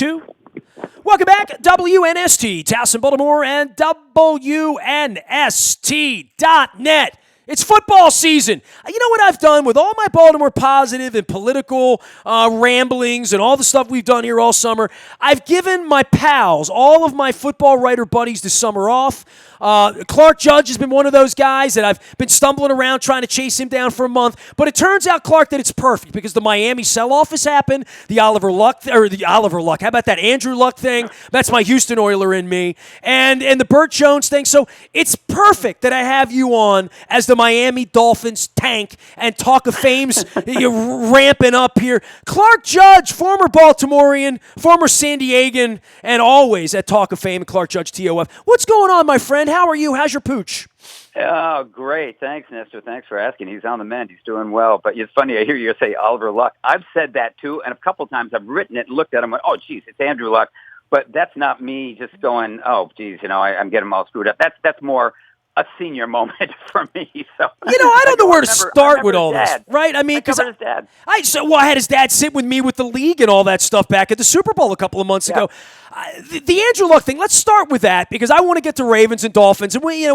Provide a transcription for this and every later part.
2. Welcome back, WNST, Towson, Baltimore, and WNST.net. It's football season. You know what I've done with all my Baltimore positive and political ramblings and all the stuff we've done here all summer? I've given my pals, all of my football writer buddies, the summer off. Clark Judge has been one of those guys that I've been stumbling around trying to chase him down for a month. But it turns out, Clark, that it's perfect because the Miami sell-off has happened. The Oliver Luck, how about that Andrew Luck thing? That's my Houston Oiler in me. And the Burt Jones thing. So it's perfect that I have you on as the Miami Dolphins tank and Talk of Fame's ramping up here. Clark Judge, former Baltimorean, former San Diegan, and always at Talk of Fame, Clark Judge TOF. What's going on, my friend? How are you? How's your pooch? Oh, great. Thanks, Nestor. Thanks for asking. He's on the mend. He's doing well. But it's funny, I hear you say Oliver Luck. I've said that, too, and a couple times I've written it and looked at him and went, oh, geez, it's Andrew Luck. But that's not me just going, oh, geez, I'm getting them all screwed up. That's more a senior moment for me. So I don't know where to start with all this, right? I mean, because his dad. I had his dad sit with me with the league and all that stuff back at the Super Bowl a couple of months ago. The Andrew Luck thing. Let's start with that because I want to get to Ravens and Dolphins. And you're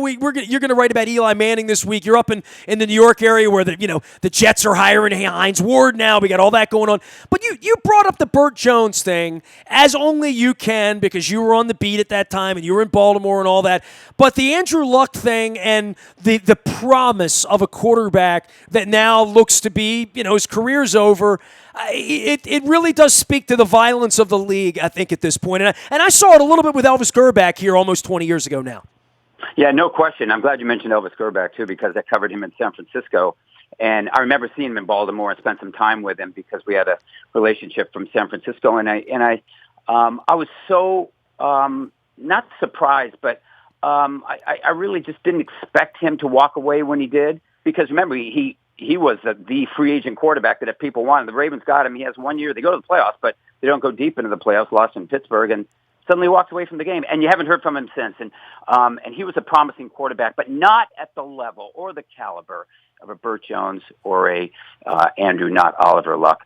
going to write about Eli Manning this week. You're up in the New York area where the Jets are hiring Hines Ward now. We got all that going on. But you brought up the Burt Jones thing as only you can because you were on the beat at that time and you were in Baltimore and all that. But the Andrew Luck thing and the promise of a quarterback that now looks to be his career's over. It really does speak to the violence of the league, I think, at this point. And I saw it a little bit with Elvis Grbac here almost 20 years ago now. Yeah, no question. I'm glad you mentioned Elvis Grbac, too, because I covered him in San Francisco. And I remember seeing him in Baltimore and spent some time with him because we had a relationship from San Francisco. And I was so not surprised, but I really just didn't expect him to walk away when he did. Because remember, he was the free agent quarterback that if people wanted. The Ravens got him. He has 1 year. They go to the playoffs, but they don't go deep into the playoffs, lost in Pittsburgh, and suddenly walks away from the game. And you haven't heard from him since. And he was a promising quarterback, but not at the level or the caliber of a Burt Jones or a Andrew, not Oliver Luck.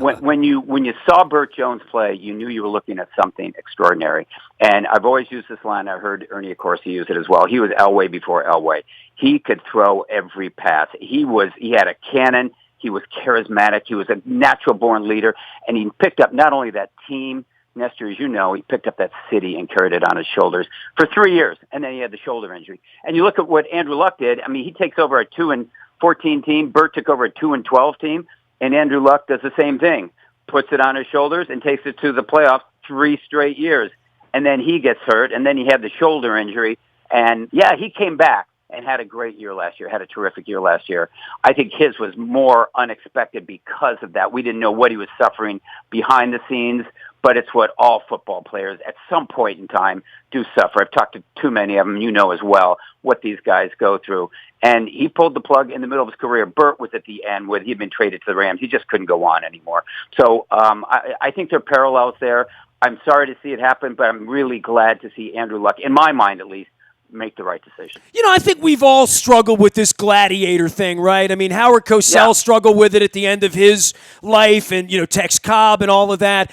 When you saw Burt Jones play, you knew you were looking at something extraordinary. And I've always used this line. I heard Ernie Accorsi use it as well. He was Elway before Elway. He could throw every pass. He had a cannon. He was charismatic. He was a natural-born leader. And he picked up not only that team, Nestor, as you know, he picked up that city and carried it on his shoulders for 3 years, and then he had the shoulder injury. And you look at what Andrew Luck did. I mean, he takes over a 2-14 team. Burt took over a 2-12 team, and Andrew Luck does the same thing, puts it on his shoulders and takes it to the playoffs 3 straight years. And then he gets hurt, and then he had the shoulder injury. And, yeah, he came back and had a great year last year, had a terrific year last year. I think his was more unexpected because of that. We didn't know what he was suffering behind the scenes, but it's what all football players at some point in time do suffer. I've talked to too many of them. You know as well what these guys go through. And he pulled the plug in the middle of his career. Burt was at the end when he'd been traded to the Rams. He just couldn't go on anymore. So I think there are parallels there. I'm sorry to see it happen, but I'm really glad to see Andrew Luck, in my mind at least, make the right decision. I think we've all struggled with this gladiator thing, right? I mean, Howard Cosell struggled with it at the end of his life, and, Tex Cobb and all of that.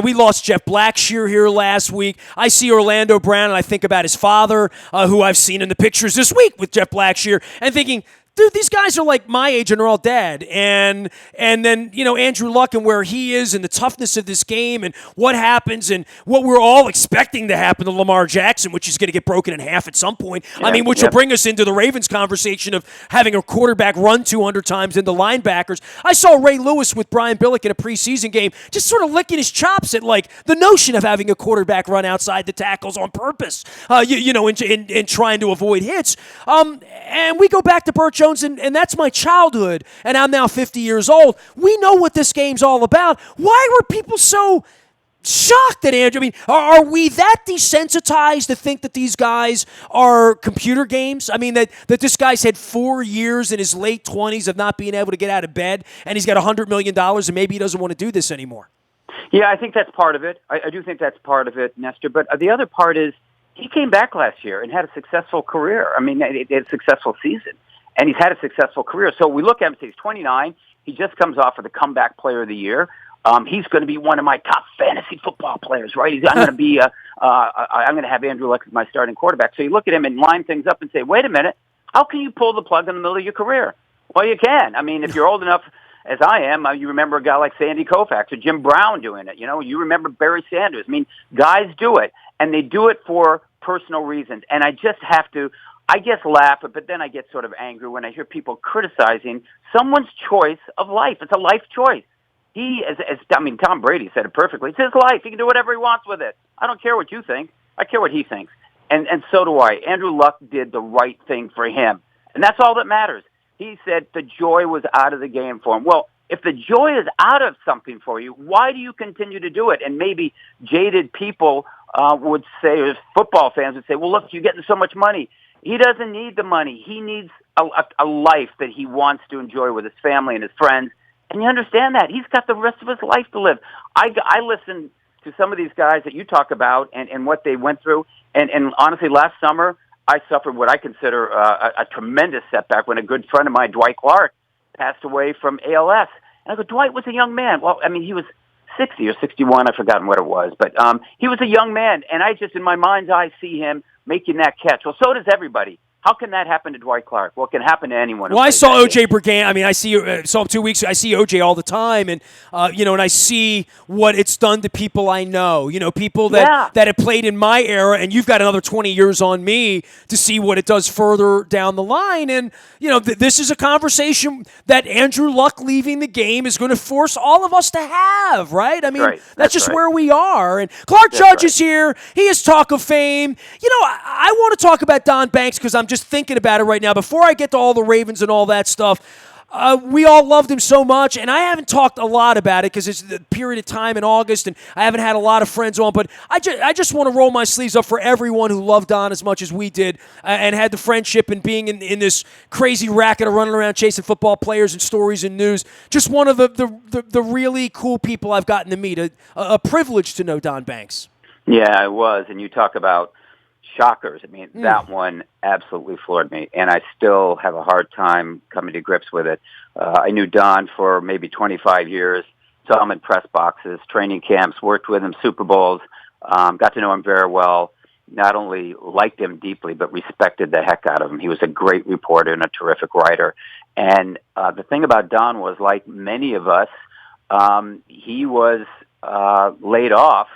We lost Jeff Blackshear here last week. I see Orlando Brown, and I think about his father, who I've seen in the pictures this week with Jeff Blackshear, and thinking, dude, these guys are like my age and are all dead. And then, Andrew Luck and where he is and the toughness of this game and what happens and what we're all expecting to happen to Lamar Jackson, which is going to get broken in half at some point. Yeah, Which will bring us into the Ravens conversation of having a quarterback run 200 times into linebackers. I saw Ray Lewis with Brian Billick in a preseason game just sort of licking his chops at the notion of having a quarterback run outside the tackles on purpose, in trying to avoid hits. And we go back to Burt Jones, and that's my childhood, and I'm now 50 years old. We know what this game's all about. Why were people so shocked at Andrew? I mean, are we that desensitized to think that these guys are computer games? I mean, that this guy's had 4 years in his late 20s of not being able to get out of bed, and he's got $100 million, and maybe he doesn't want to do this anymore. Yeah, I think that's part of it. I do think that's part of it, Nestor. But the other part is he came back last year and had a successful career. I mean, he had a successful season, and he's had a successful career. So we look at him and say he's 29. He just comes off of the comeback player of the year. He's going to be one of my top fantasy football players, right? I'm going to be, I'm going to have Andrew Luck as my starting quarterback. So you look at him and line things up and say, wait a minute, how can you pull the plug in the middle of your career? Well, you can. I mean, if you're old enough, as I am, you remember a guy like Sandy Koufax or Jim Brown doing it. You remember Barry Sanders. I mean, guys do it, and they do it for personal reasons. And I just have to, I guess, laugh, but then I get sort of angry when I hear people criticizing someone's choice of life. It's a life choice. Tom Brady said it perfectly. It's his life. He can do whatever he wants with it. I don't care what you think. I care what he thinks. And so do I. Andrew Luck did the right thing for him. And that's all that matters. He said the joy was out of the game for him. Well, if the joy is out of something for you, why do you continue to do it? And maybe jaded people would say, or football fans would say, well, look, you're getting so much money. He doesn't need the money. He needs a life that he wants to enjoy with his family and his friends. And you understand that. He's got the rest of his life to live. I listen to some of these guys that you talk about and what they went through. And honestly, last summer, I suffered what I consider a tremendous setback when a good friend of mine, Dwight Clark, passed away from ALS. And I go, Dwight was a young man. Well, I mean, he was 60 or 61. I've forgotten what it was. But he was a young man. And I just, in my mind's eye, see him making that catch. Well, so does everybody. How can that happen to Dwight Clark? Well, it can happen to anyone. Well, I saw O.J. Brigant. I mean, I saw him 2 weeks ago. I see O.J. all the time, and and I see what it's done to people I know. People that have played in my era, and you've got another 20 years on me to see what it does further down the line. And this is a conversation that Andrew Luck leaving the game is going to force all of us to have, right? I mean, that's just where we are. And Clark Judge is here. He is talk of fame. I want to talk about Don Banks because I'm just thinking about it right now. Before I get to all the Ravens and all that stuff, we all loved him so much, and I haven't talked a lot about it because it's the period of time in August, and I haven't had a lot of friends on, but I just want to roll my sleeves up for everyone who loved Don as much as we did and had the friendship and being in this crazy racket of running around chasing football players and stories and news. Just one of the really cool people I've gotten to meet. A privilege to know Don Banks. Yeah, it was, and you talk about shockers. I mean, that one absolutely floored me, and I still have a hard time coming to grips with it. I knew Don for maybe 25 years, saw him in press boxes, training camps, worked with him, Super Bowls, got to know him very well, not only liked him deeply, but respected the heck out of him. He was a great reporter and a terrific writer. And the thing about Don was, like many of us, he was laid off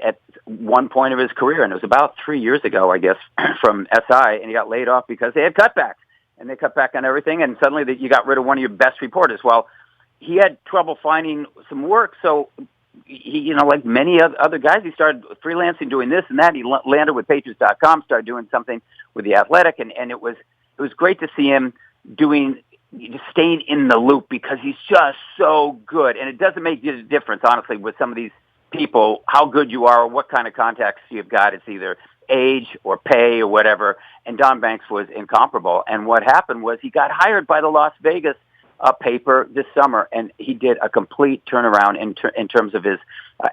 at one point of his career, and it was about 3 years ago, I guess, from SI, and he got laid off because they had cutbacks, and they cut back on everything, and suddenly you got rid of one of your best reporters. Well, he had trouble finding some work, so he, like many other guys, he started freelancing, doing this and that. He landed with Patriots.com, started doing something with The Athletic, and it was great to see him staying in the loop because he's just so good, and it doesn't make a difference, honestly, with some of these people, how good you are or what kind of contacts you've got. It's either age or pay or whatever. And Don Banks was incomparable. And what happened was he got hired by the Las Vegas paper this summer, and he did a complete turnaround in terms of his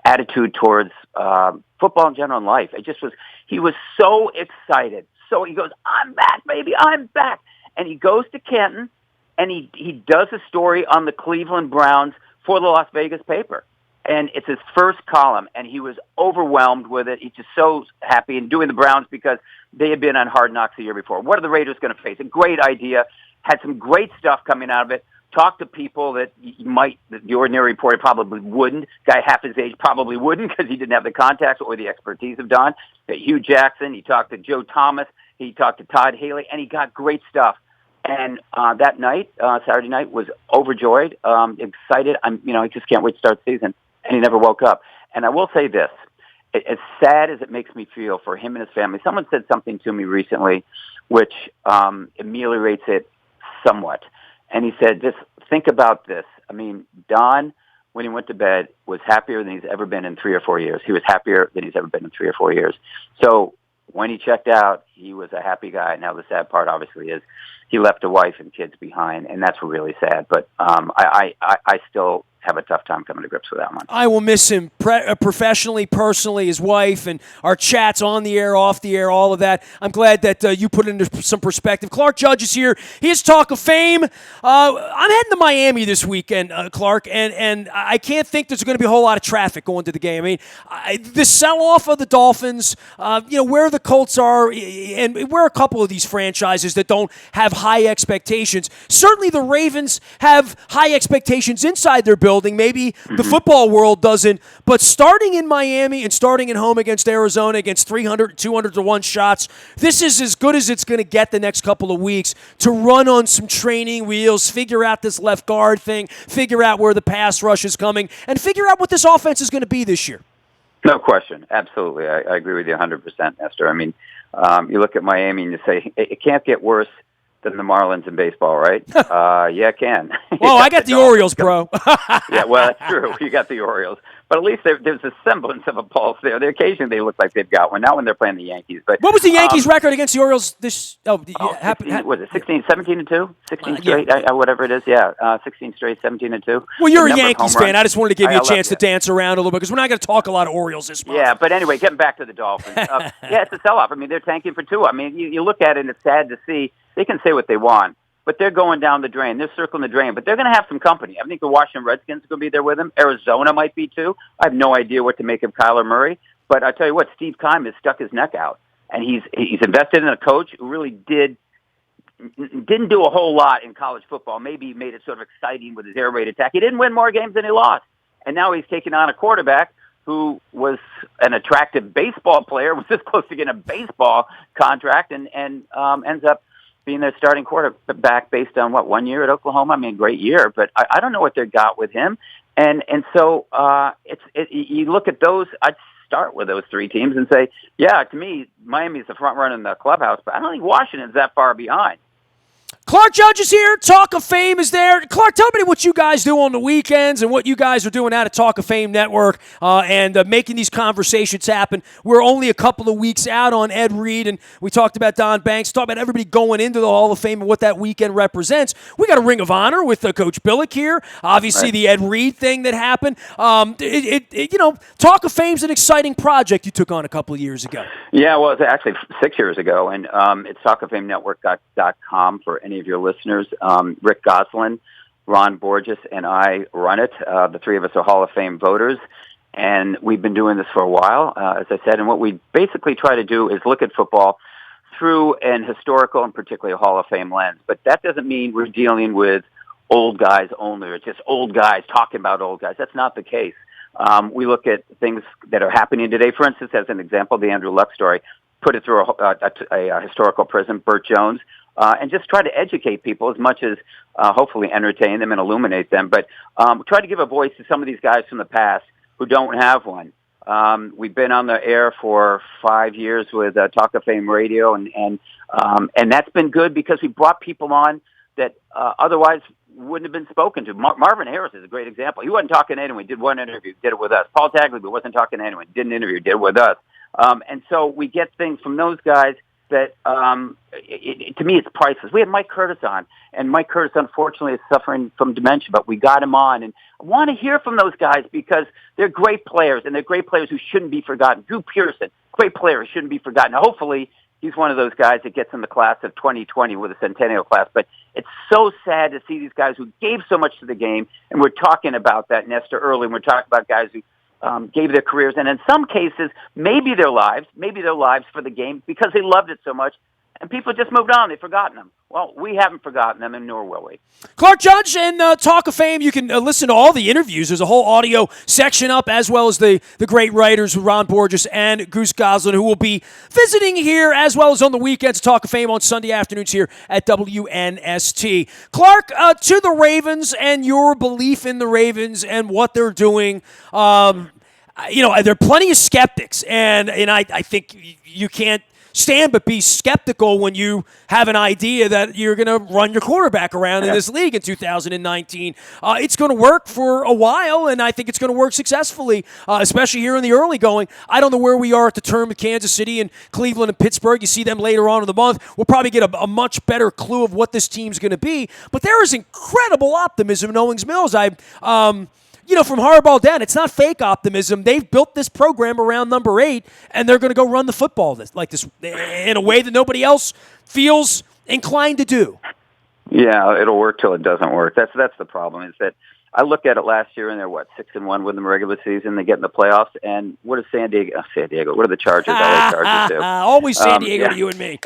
attitude towards football in general and life. He was so excited. So he goes, I'm back, baby, I'm back. And he goes to Canton, and he does a story on the Cleveland Browns for the Las Vegas paper. And it's his first column, and he was overwhelmed with it. He's just so happy and doing the Browns because they had been on Hard Knocks the year before. What are the Raiders going to face? A great idea. Had some great stuff coming out of it. Talked to people that the ordinary reporter probably wouldn't. Guy half his age probably wouldn't because he didn't have the contacts or the expertise of Don. Hugh Jackson. He talked to Joe Thomas. He talked to Todd Haley, and he got great stuff. And that night, Saturday night, was overjoyed, excited. I just can't wait to start the season. And he never woke up. And I will say this, as sad as it makes me feel for him and his family, someone said something to me recently which ameliorates it somewhat. And he said, just think about this. I mean, Don, when he went to bed, was happier than he's ever been in 3 or 4 years. He was happier than he's ever been in 3 or 4 years. So when he checked out, he was a happy guy. Now, the sad part, obviously, is he left a wife and kids behind, and that's really sad. But I still have a tough time coming to grips with that one. I will miss him professionally, personally, his wife, and our chats on the air, off the air, all of that. I'm glad that you put it into some perspective. Clark Judge is here. He is Talk of Fame. I'm heading to Miami this weekend, Clark, and I can't think there's going to be a whole lot of traffic going to the game. I mean, the sell-off of the Dolphins, where the Colts are, and we're a couple of these franchises that don't have high expectations. Certainly the Ravens have high expectations inside their building. Maybe the football world doesn't, but starting in Miami and starting at home against Arizona, against 300, 200 to 1 shots, this is as good as it's going to get the next couple of weeks to run on some training wheels, figure out this left guard thing, figure out where the pass rush is coming, and figure out what this offense is going to be this year. No question. Absolutely. I agree with you 100%, Nestor. I mean, you look at Miami and you say, it can't get worse than the Marlins in baseball, right? Yeah, it can. Well, I got the Orioles, bro. Yeah, well, that's true. You got the Orioles. But at least there's a semblance of a pulse there. Occasionally they look like they've got one. Not when they're playing the Yankees. But what was the Yankees' record against the Orioles this? Was it 16, 17-2? 16 straight, whatever it is. Yeah, 16 straight, 17-2. Well, you're a Yankees fan. I just wanted to give you a chance to dance around a little bit because we're not going to talk a lot of Orioles this month. Yeah, but anyway, getting back to the Dolphins. Yeah, it's a sell-off. I mean, they're tanking for Tua. I mean, you look at it and it's sad to see. They can say what they want, but they're going down the drain. They're circling the drain, but they're going to have some company. I think the Washington Redskins are going to be there with them. Arizona might be too. I have no idea what to make of Kyler Murray, but I tell you what, Steve Keim has stuck his neck out, and he's invested in a coach who really didn't do a whole lot in college football. Maybe he made it sort of exciting with his air raid attack. He didn't win more games than he lost, and now he's taking on a quarterback who was an attractive baseball player, was this close to getting a baseball contract, and ends up being their starting quarterback based on, 1 year at Oklahoma? I mean, great year, but I don't know what they got with him. And so you look at those, I'd start with those three teams and say, yeah, to me, Miami's the front runner in the clubhouse, but I don't think Washington's that far behind. Clark Judge is here. Talk of Fame is there. Clark, tell me what you guys do on the weekends and what you guys are doing out at Talk of Fame Network and making these conversations happen. We're only a couple of weeks out on Ed Reed, and we talked about Don Banks, talked about everybody going into the Hall of Fame and what that weekend represents. We got a Ring of Honor with Coach Billick here. Obviously, right. The Ed Reed thing that happened. Talk of Fame's an exciting project you took on a couple of years ago. Yeah, well, it's actually 6 years ago, and it's talkoffamenetwork.com for any of your listeners. Rick Goslin, Ron Borges, and I run it. The three of us are Hall of Fame voters, and we've been doing this for a while, as I said. And what we basically try to do is look at football through an historical and particularly a Hall of Fame lens. But that doesn't mean we're dealing with old guys only, or just old guys talking about old guys. That's not the case. We look at things that are happening today. For instance, as an example, the Andrew Luck story, put it through a historical prism, Burt Jones, and just try to educate people as much as hopefully entertain them and illuminate them. But try to give a voice to some of these guys from the past who don't have one. We've been on the air for 5 years with Talk of Fame Radio, and that's been good because we brought people on that otherwise wouldn't have been spoken to. Marvin Harris is a great example. He wasn't talking to anyone. He did one interview, did it with us. Paul Tagliabue wasn't talking to anyone, did an interview, did it with us. And so we get things from those guys that, to me, it's priceless. We had Mike Curtis on, and Mike Curtis, unfortunately, is suffering from dementia, but we got him on. And I want to hear from those guys because they're great players, and they're great players who shouldn't be forgotten. Drew Pearson, great player, shouldn't be forgotten. Now, hopefully, he's one of those guys that gets in the class of 2020 with a centennial class. But it's so sad to see these guys who gave so much to the game, and we're talking about that, Nestor, early, and we're talking about guys who gave their careers, and in some cases, maybe their lives for the game because they loved it so much, and people just moved on. They've forgotten them. Well, we haven't forgotten them, and nor will we. Clark Judge and Talk of Fame, you can listen to all the interviews. There's a whole audio section up, as well as the great writers, Ron Borges and Goose Goslin, who will be visiting here, as well as on the weekends, Talk of Fame on Sunday afternoons here at WNST. Clark, to the Ravens and your belief in the Ravens and what they're doing, there are plenty of skeptics, and I think you can't stand but be skeptical when you have an idea that you're going to run your quarterback around in this league in 2019. It's going to work for a while, and I think it's going to work successfully, especially here in the early going. I don't know where we are at the term with Kansas City and Cleveland and Pittsburgh. You see them later on in the month. We'll probably get a much better clue of what this team's going to be, but there is incredible optimism in Owings Mills. from Harbaugh down, it's not fake optimism. They've built this program around number 8, and they're going to go run the football this in a way that nobody else feels inclined to do. Yeah, it'll work till it doesn't work. That's the problem. Is that I look at it last year, and they're 6-1 with the regular season. They get in the playoffs, and what is San Diego? What are the Chargers? LA Chargers do? Always San Diego to you and me.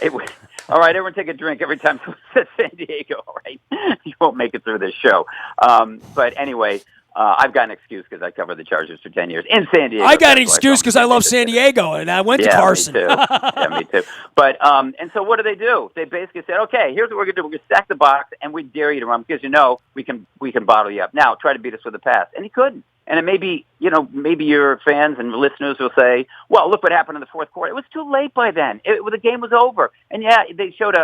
All right, everyone take a drink every time someone says San Diego, all right? You won't make it through this show. But anyway, I've got an excuse because I covered the Chargers for 10 years in San Diego. I got an excuse because I love San Diego, and I went to Carson. Me too. Yeah, me too. But, and so what do? They basically said, okay, here's what we're going to do. We're going to stack the box, and we dare you to run because, we can bottle you up. Now, try to beat us with a pass. And he couldn't. And it may be, maybe your fans and listeners will say, well, look what happened in the fourth quarter. It was too late by then. The game was over. And yeah, they showed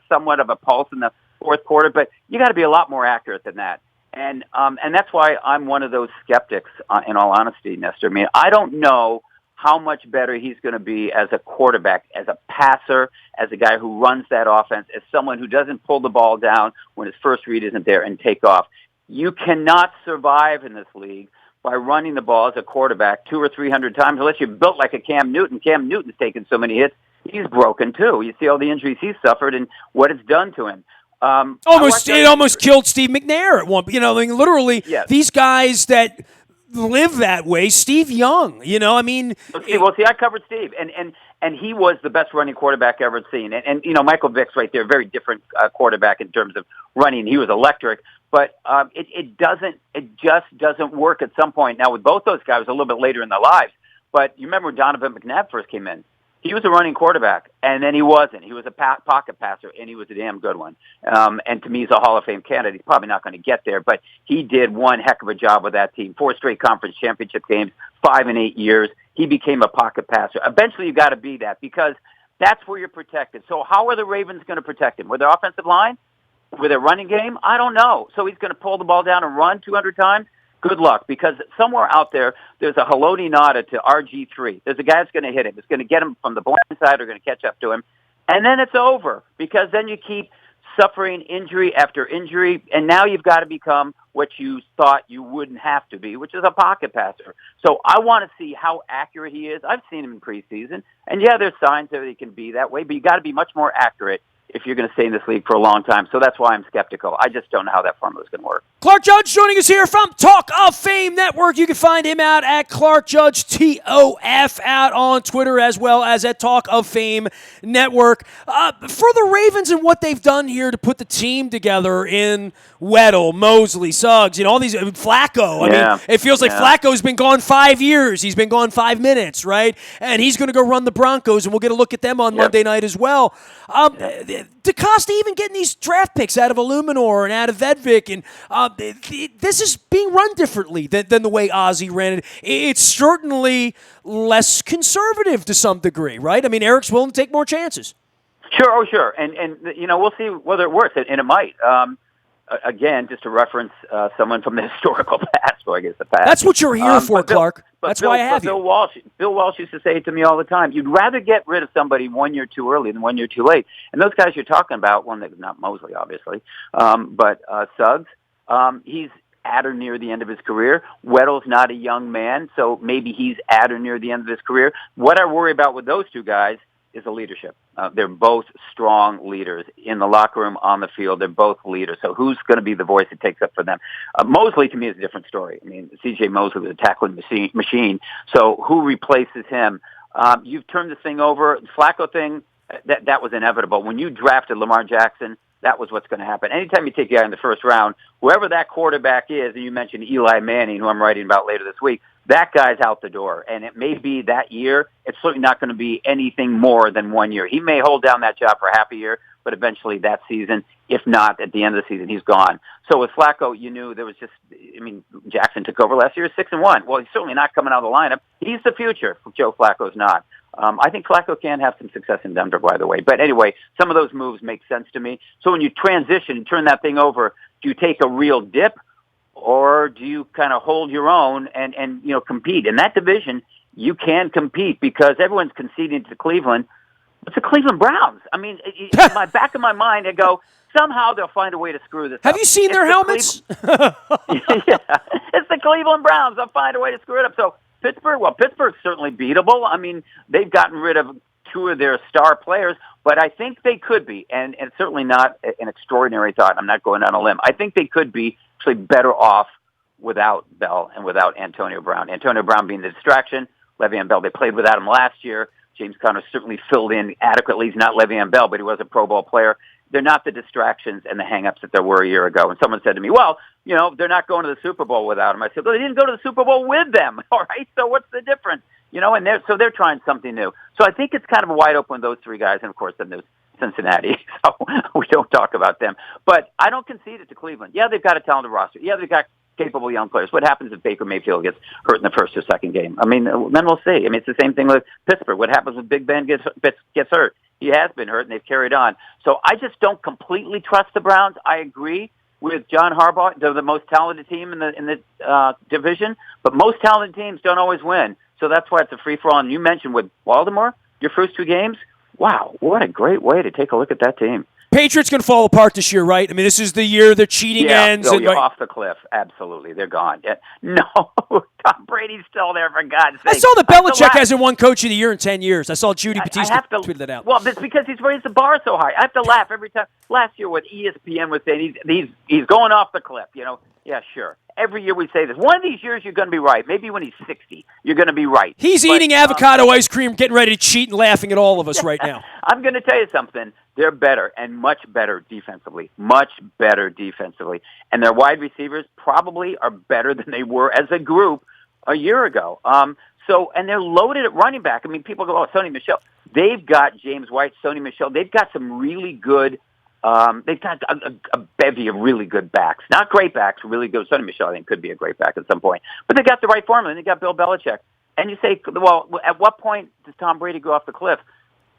somewhat of a pulse in the fourth quarter, but you got to be a lot more accurate than that. And that's why I'm one of those skeptics, in all honesty, Nestor. I mean, I don't know how much better he's going to be as a quarterback, as a passer, as a guy who runs that offense, as someone who doesn't pull the ball down when his first read isn't there and take off. You cannot survive in this league by running the ball as a quarterback 200 or 300 times unless you're built like a Cam Newton. Cam Newton's taken so many hits. He's broken, too. You see all the injuries he's suffered and what it's done to him. It almost killed Steve McNair at one. Literally, yes. These guys that live that way. Steve Young, I covered Steve, and he was the best running quarterback ever seen. And Michael Vick's right there, very different quarterback in terms of running. He was electric, but it just doesn't work at some point. Now with both those guys, a little bit later in their lives. But you remember when Donovan McNabb first came in. He was a running quarterback, and then he wasn't. He was a pocket passer, and he was a damn good one. And to me, he's a Hall of Fame candidate. He's probably not going to get there, but he did one heck of a job with that team. 4 straight conference championship games, 5 in 8 years. He became a pocket passer. Eventually, you got to be that because that's where you're protected. So how are the Ravens going to protect him? With their offensive line? With their running game? I don't know. So he's going to pull the ball down and run 200 times? Good luck, because somewhere out there's a Haloti Nada to RG3. There's a guy that's going to hit him. It's going to get him from the blind side or going to catch up to him. And then it's over, because then you keep suffering injury after injury, and now you've got to become what you thought you wouldn't have to be, which is a pocket passer. So I want to see how accurate he is. I've seen him in preseason, and yeah, there's signs that he can be that way, but you got to be much more accurate if you're going to stay in this league for a long time. So that's why I'm skeptical. I just don't know how that formula is going to work. Clark Judge joining us here from Talk of Fame Network. You can find him out at Clark Judge TOF out on Twitter, as well as at Talk of Fame Network. For the Ravens and what they've done here to put the team together in Weddle, Mosley, Suggs, all these, Flacco. I mean, it feels like Flacco's been gone 5 years. He's been gone 5 minutes, right? And he's going to go run the Broncos, and we'll get a look at them on Monday night as well. DeCosta even getting these draft picks out of Illuminor and out of Vedvik, and this is being run differently than the way Ozzie ran it. It's certainly less conservative to some degree, right? I mean, Eric's willing to take more chances. Sure. And we'll see whether it works, and it might. Again, just to reference someone from the historical past, or I guess the past. That's what you're here for, Clark. That's why I have you. Bill Walsh used to say it to me all the time. You'd rather get rid of somebody 1 year too early than 1 year too late. And those guys you're talking about, one that not Mosley, obviously, but Suggs, he's at or near the end of his career. Weddle's not a young man, so maybe he's at or near the end of his career. What I worry about with those two guys is the leadership. They're both strong leaders in the locker room, on the field. They're both leaders. So who's going to be the voice that takes up for them? Mosley, to me, is a different story. I mean, C.J. Mosley was a tackling machine. So who replaces him? You've turned this thing over. The Flacco thing, that was inevitable. When you drafted Lamar Jackson, that was what's going to happen. Anytime you take a guy in the first round, whoever that quarterback is, and you mentioned Eli Manning, who I'm writing about later this week, that guy's out the door. And it may be that year. It's certainly not going to be anything more than 1 year. He may hold down that job for half a year, but eventually that season, if not at the end of the season, he's gone. So with Flacco, you knew there was just, Jackson took over last year 6-1. Well, he's certainly not coming out of the lineup. He's the future. Joe Flacco's not. I think Flacco can have some success in Denver, by the way. But anyway, some of those moves make sense to me. So when you transition and turn that thing over, do you take a real dip, or do you kind of hold your own and compete? In that division, you can compete because everyone's conceding to Cleveland. It's the Cleveland Browns. I mean, in my back of my mind, I go, somehow they'll find a way to screw this up. Have you seen their helmets? Yeah, it's the Cleveland Browns. They'll find a way to screw it up. So Pittsburgh's certainly beatable. I mean, they've gotten rid of two of their star players, but I think they could be, and it's certainly not an extraordinary thought. I'm not going on a limb. I think they could be actually better off without Bell and without Antonio Brown. Antonio Brown being the distraction, Le'Veon Bell, they played without him last year. James Conner certainly filled in adequately. He's not Le'Veon Bell, but he was a Pro Bowl player. They're not the distractions and the hang-ups that there were a year ago. And someone said to me, well, they're not going to the Super Bowl without him. I said, well, they didn't go to the Super Bowl with them, all right? So what's the difference? And they're trying something new. So I think it's kind of a wide open with those three guys. And, of course, then there's Cincinnati, so we don't talk about them. But I don't concede it to Cleveland. Yeah, they've got a talented roster. Yeah, they've got capable young players. What happens if Baker Mayfield gets hurt in the first or second game? I mean, then we'll see. I mean, it's the same thing with Pittsburgh. What happens if Big Ben gets hurt? He has been hurt, and they've carried on. So I just don't completely trust the Browns. I agree with John Harbaugh. They're the most talented team in the division, but most talented teams don't always win. So that's why it's a free-for-all. And you mentioned with Baltimore, your first two games, wow, what a great way to take a look at that team. Patriots going to fall apart this year, right? I mean, this is the year their cheating ends. You're off the cliff. Absolutely. They're gone. Yeah. No, Tom Brady's still there, for God's sake. I saw that Belichick hasn't won Coach of the Year in 10 years. I saw Judy Batista tweeted that out. Well, it's because he's raised the bar so high. I have to laugh every time. Last year, what ESPN was saying, he's going off the cliff, Yeah, sure. Every year we say this. One of these years you're going to be right. Maybe when he's 60, you're going to be right. He's eating avocado ice cream, getting ready to cheat and laughing at all of us right now. I'm going to tell you something. They're better and much better defensively. Much better defensively. And their wide receivers probably are better than they were as a group a year ago. And they're loaded at running back. I mean, people go, oh, Sony Michel. They've got James White, Sony Michel. They've got some really good they've got a bevy of really good backs. Not great backs, really good. Sonny Michel, I think, could be a great back at some point. But they got the right formula, and they got Bill Belichick. And you say, well, at what point does Tom Brady go off the cliff?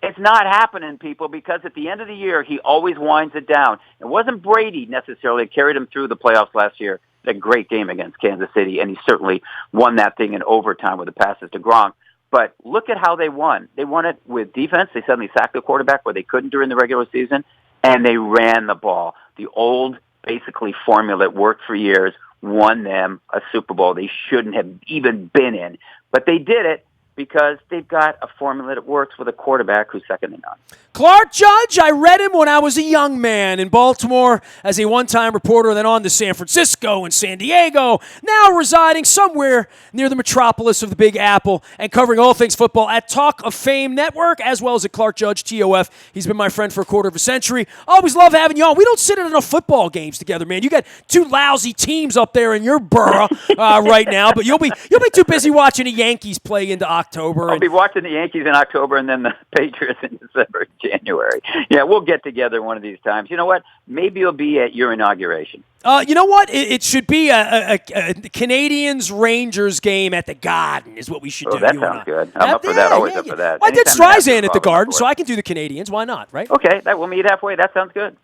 It's not happening, people, because at the end of the year, he always winds it down. It wasn't Brady necessarily that carried him through the playoffs last year. A great game against Kansas City, and he certainly won that thing in overtime with the passes to Gronk. But look at how they won. They won it with defense. They suddenly sacked the quarterback where they couldn't during the regular season, and they ran the ball. The old, basically, formula that worked for years won them a Super Bowl they shouldn't have even been in. But they did it because they've got a formula that works with a quarterback who's second to none. Clark Judge, I read him when I was a young man in Baltimore as a one-time reporter, then on to San Francisco and San Diego, now residing somewhere near the metropolis of the Big Apple and covering all things football at Talk of Fame Network, as well as at Clark Judge, TOF. He's been my friend for a quarter of a century. Always love having you on. We don't sit in enough football games together, man. You got two lousy teams up there in your borough right now, but you'll be too busy watching the Yankees play into October. I'll be watching the Yankees in October and then the Patriots in December, January. Yeah, we'll get together one of these times. You know what? Maybe it'll be at your inauguration. You know what? It should be a Canadians-Rangers game at the Garden is what we should do. That sounds good. I'm up for that. Always up for that. Well, I did Streisand at the Garden, so I can do the Canadians. Why not, right? Okay, we'll meet halfway. That sounds good.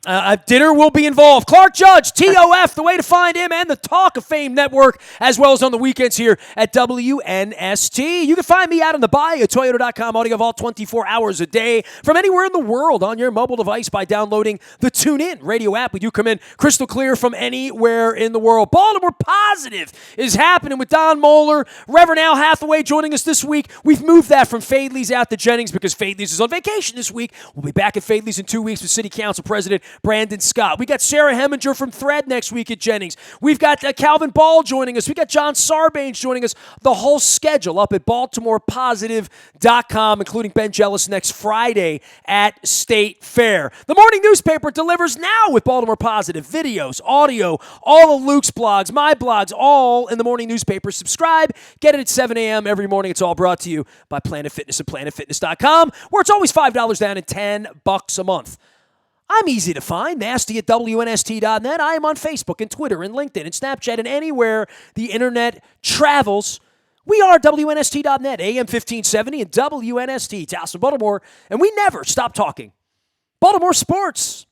Dinner will be involved. Clark Judge, TOF, the way to find him, and the Talk of Fame Network, as well as on the weekends here at WNST. You can find me out on the bayou, Toyota.com, audio vault 24 hours a day from anywhere in the world on your mobile device by downloading the TuneIn radio app. We do come in crystal clear from anywhere in the world. Baltimore Positive is happening with Don Moeller, Reverend Al Hathaway joining us this week. We've moved that from Fadley's out to Jennings because Fadley's is on vacation this week. We'll be back at Fadley's in 2 weeks with City Council President Brandon Scott. We got Sarah Heminger from Thread next week at Jennings. We've got Calvin Ball joining us. We got John Sarbanes joining us. The whole schedule up at BaltimorePositive.com, including Ben Jealous next Friday at State Fair. The morning newspaper delivers now with Baltimore Positive. Videos, audio, all of Luke's blogs, my blogs, all in the morning newspaper. Subscribe. Get it at 7 a.m. every morning. It's all brought to you by Planet Fitness and PlanetFitness.com, where it's always $5 down and $10 a month. I'm easy to find, nasty at WNST.net. I am on Facebook and Twitter and LinkedIn and Snapchat and anywhere the internet travels. We are WNST.net, AM 1570 and WNST, Towson, Baltimore, and we never stop talking Baltimore sports.